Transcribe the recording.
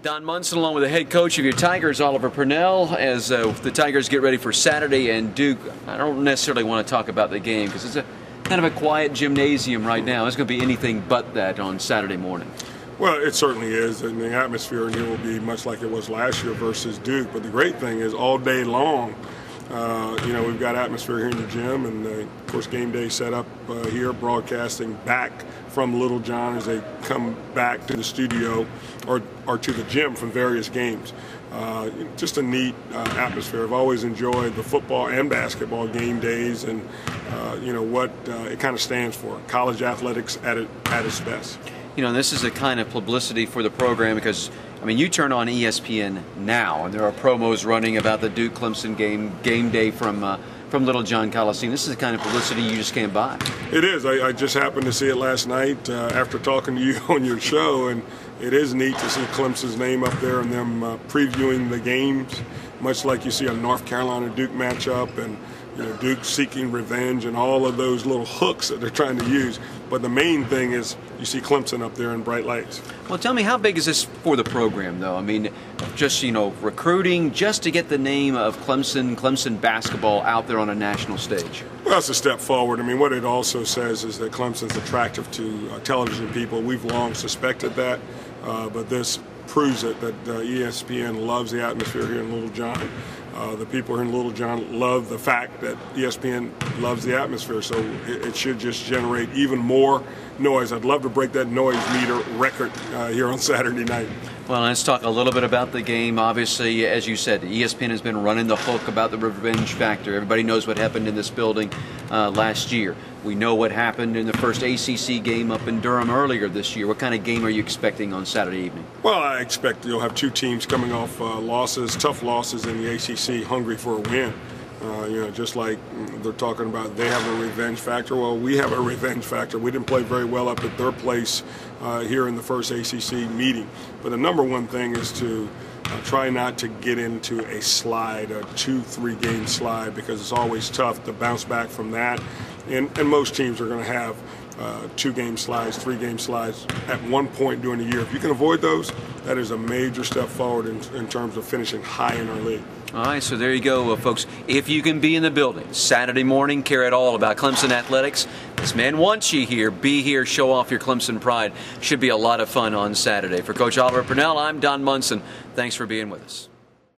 Don Munson along with the head coach of your Tigers, Oliver Purnell, as the Tigers get ready for Saturday. And Duke, I don't necessarily want to talk about the game because it's a kind of a quiet gymnasium right now. It's going to be anything but that on Saturday morning. Well, it certainly is, and the atmosphere in here will be much like it was last year versus Duke. But the great thing is all day long, we've got atmosphere here in the gym, and of course game day set up here, broadcasting back from Little John as they come back to the studio or to the gym from various games. Just a neat atmosphere. I've always enjoyed the football and basketball game days, and what it kind of stands for, college athletics at its best. You know, this is the kind of publicity for the program because, I mean, you turn on ESPN now, and there are promos running about the Duke-Clemson game day from Little John Coliseum. This is the kind of publicity you just can't buy. It is. I just happened to see it last night after talking to you on your show, and it is neat to see Clemson's name up there and them previewing the games, much like you see a North Carolina-Duke matchup, and Duke seeking revenge and all of those little hooks that they're trying to use. But the main thing is you see Clemson up there in bright lights. Well, tell me, how big is this for the program, though? I mean, just, recruiting, just to get the name of Clemson basketball out there on a national stage? Well, that's a step forward. I mean, what it also says is that Clemson's attractive to television people. We've long suspected that, but this proves it, that ESPN loves the atmosphere here in Little John. The people here in Little John love the fact that ESPN loves the atmosphere, so it should just generate even more noise. I'd love to break that noise meter record here on Saturday night. Well, let's talk a little bit about the game. Obviously, as you said, ESPN has been running the hook about the revenge factor. Everybody knows what happened in this building last year. We know what happened in the first ACC game up in Durham earlier this year. What kind of game are you expecting on Saturday evening? Well, I expect you'll have two teams coming off tough losses in the ACC, hungry for a win. Just like they're talking about, they have a revenge factor. Well, we have a revenge factor. We didn't play very well up at their place here in the first ACC meeting. But the number one thing is to try not to get into a slide, a 2-3 game slide, because it's always tough to bounce back from that. And most teams are going to have 2-game slides, 3-game slides at one point during the year. If you can avoid those, that is a major step forward in terms of finishing high in our league. All right, so there you go, folks. If you can be in the building Saturday morning, care at all about Clemson athletics, this man wants you here. Be here, show off your Clemson pride. Should be a lot of fun on Saturday. For Coach Oliver Purnell, I'm Don Munson. Thanks for being with us.